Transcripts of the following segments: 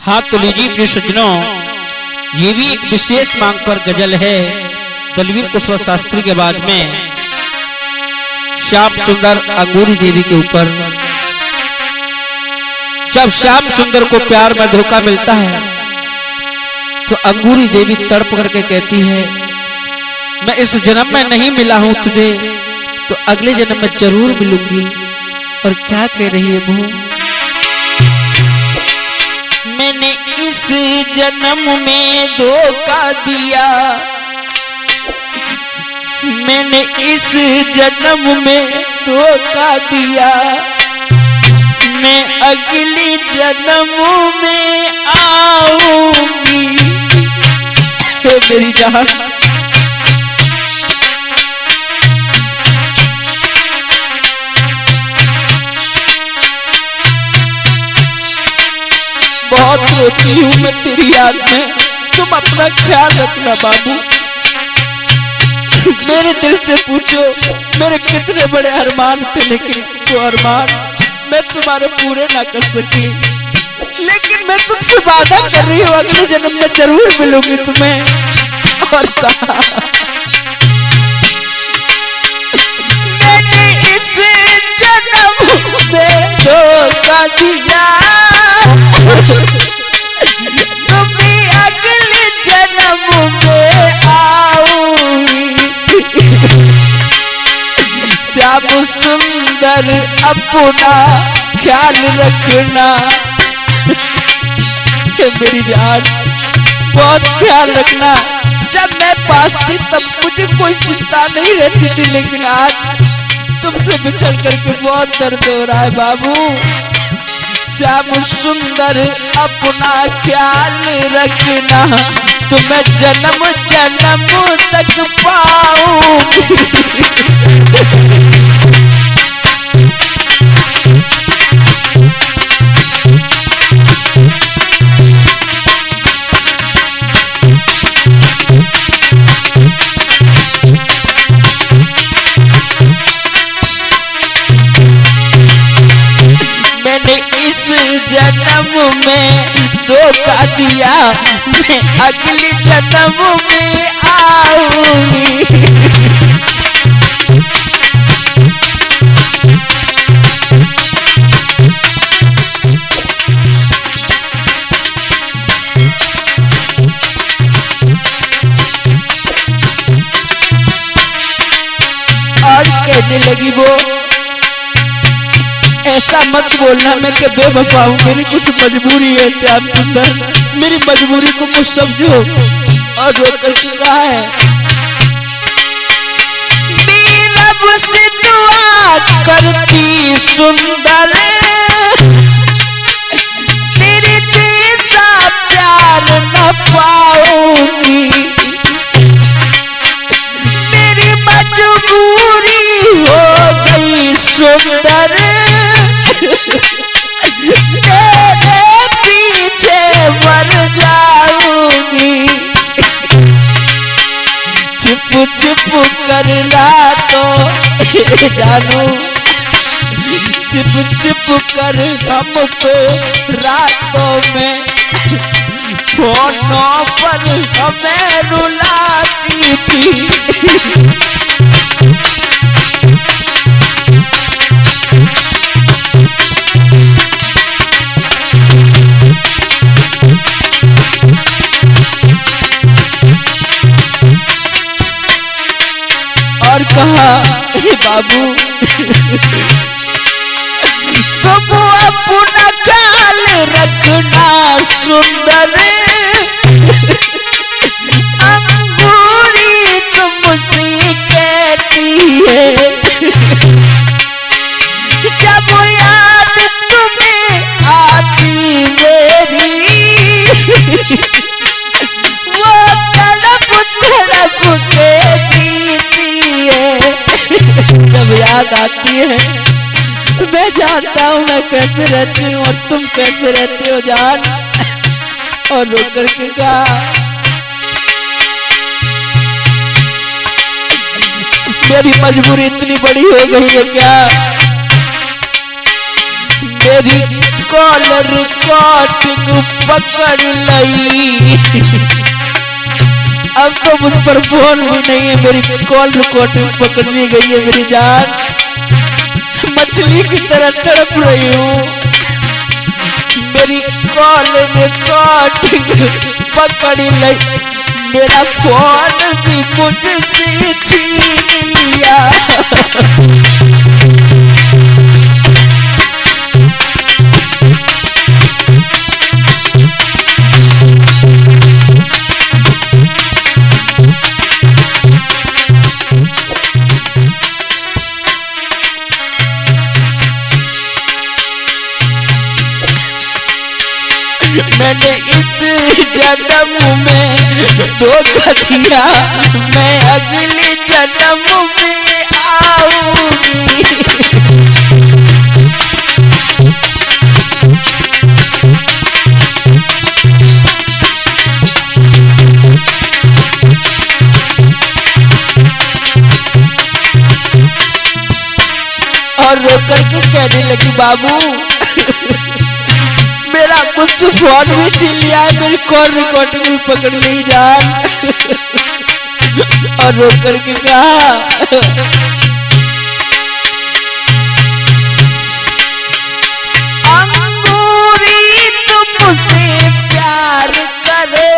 हाँ तो लीजिए प्रिय सज्जनों, ये भी एक विशेष मांग पर गजल है दलवीर कुशवाहा शास्त्री के बाद में श्याम सुंदर अंगूरी देवी के ऊपर। जब श्याम सुंदर को प्यार में धोखा मिलता है तो अंगूरी देवी तड़प करके कहती है, मैं इस जन्म में नहीं मिला हूं तुझे तो अगले जन्म में जरूर मिलूंगी। और क्या कह रही है वो, मैंने इस जन्म में धोखा दिया, मैंने इस जन्म में धोखा दिया, मैं अगली जन्म में आऊंगी। मेरी जान बहुत रोती हूँ मैं तेरी याद में, तुम अपना ख्याल रखना बाबू। मेरे दिल से पूछो मेरे कितने बड़े अरमान थे, लेकिन वो अरमान मैं तुम्हारे पूरे ना कर सकी। लेकिन मैं तुमसे वादा कर रही हूँ अगले जन्म में जरूर मिलूंगी तुम्हें। और कहा मैंने इस जन्म में धोखा दिया, तुम्हें अगले जन्म में आऊंगी। श्याम सुंदर अपना ख्याल रखना, मेरी जान बहुत ख्याल रखना। जब मैं पास थी तब मुझे कोई चिंता नहीं रहती थी, लेकिन आज तुमसे बिछड़ करके बहुत दर्द हो रहा है बाबू। श्याम सुंदर अपना ख्याल रखना, तुम्हें जन्म जन्म तक पाऊंगी। मैंने इस जन्म में धोखा दिया, मैं अगले जन्म में आऊंगी। और कहने लगी वो, ऐसा मत बोलना मैं कि बेवफा हूं, मेरी कुछ मजबूरी है श्याम सुंदर, मेरी मजबूरी को कुछ समझो। और रोकर के कहा है, रब से दुआ करती सुंदर, तेरे जैसा प्यार न पाऊंगी। मेरी मजबूरी हो गई सुंदर, तेरे पीछे मर जाऊंगी। छिप छिप कर रातों जानू, छिप छिप कर हमको रातों में फोनों पर हमें रुलाती थी। और कहा, हे बाबू तुम अपना ख्याल रखना सुंदर, अंगूरी तुमसे कहती है, जब याद तुम्हें आती मेरी, वो तड़प तड़प के जीती है। जब याद आती है मैं जानता हूँ मैं कैसे रहती हूँ और तुम कैसे रहती हो जान। और रो करके कहा, मेरी मजबूरी इतनी बड़ी हो गई है क्या, मेरी कॉल रिकॉर्डिंग पकड़ लई। अब तो मुझ पर फोन भी नहीं है, मेरी कॉल रिकॉर्डिंग पकड़ ली गई है। मेरी जान मछली की तरह तड़प रही हूँ। मेरी कॉल रिकॉर्डिंग पकड़ लई, मेरा फोन भी मुझसे छीन लिया। मैंने इस जन्म में धोखा दिया, मैं अगले जन्म में आऊंगी। और रो करके कहने लगी बाबू मेरा मुझसे फोन भी छीन लिया है, मेरी कॉल रिकॉर्डिंग भी पकड़ ली जान। और रो करके कहा अंगूरी तुमसे प्यार करे,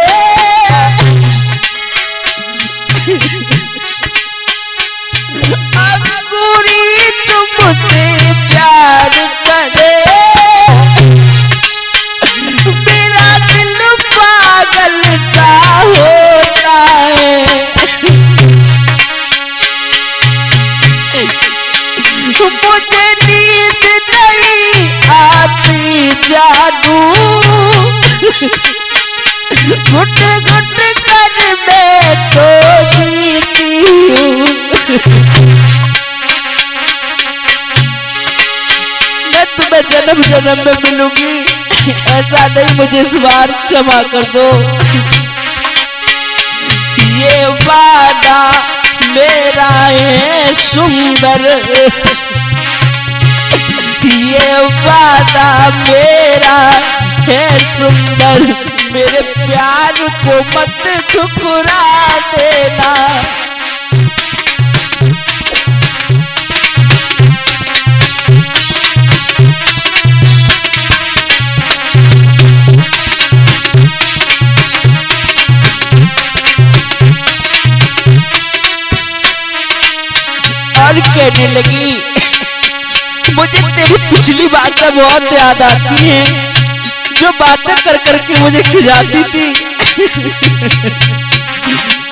अंगूरी तुमसे प्यार करे, मेरा दिल पागल सा होता है। मुझे नींद नहीं आती जानू, घुट घुट कर मैं तो जीती हूँ। मैं तुम्हें जन्म जन्म में मिलूंगी, ऐसा नहीं मुझे इस बार क्षमा कर दो। ये वादा मेरा है सुंदर, ये वादा मेरा है सुंदर, मेरे प्यार को मत ठुकरा देना। और कहने लगी मुझे तेरी पिछली बातें बहुत याद आती हैं, जो बातें कर करके मुझे खिजाती थी।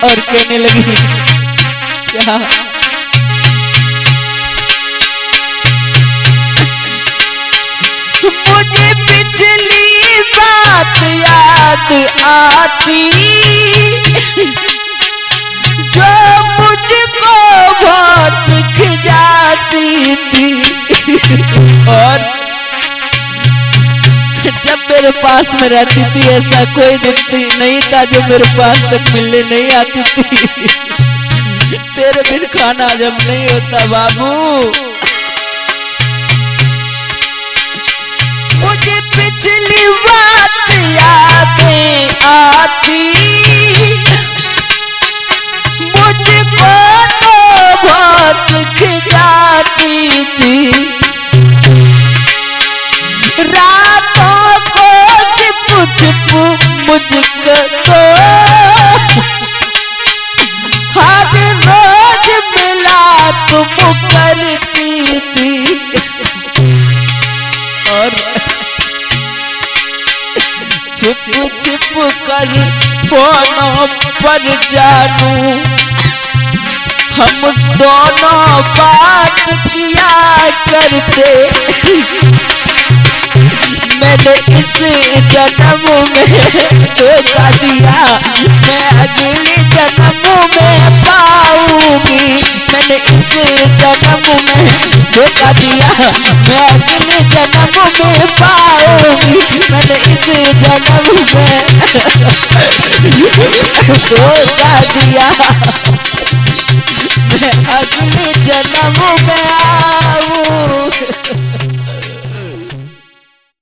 और कहने लगी क्या मुझे पिछली बात याद आती, जो मुझको बहुत खिजाती थी। और जब मेरे पास में रहती थी ऐसा कोई दिन नहीं था जो मेरे पास तक मिलने नहीं आती थी। तेरे बिन खाना जब नहीं होता बाबू। मुझे पिछली बात यादें आती, मुझको तो बहुत खिजाती थी। रातों को छिप छिप मुझको तो हर रोज मिला तुम करती थी। और छिप छिप कर फोनों पर जानू हम दोनों बात किया करते। मैंने इस जन्म में धोखा दिया, मैं अगले जन्म में पाऊंगी। मैंने इस जन्म में धोखा दिया, मैं अगले जन्म में पाऊंगी। मैंने इस जन्म में धोखा दिया।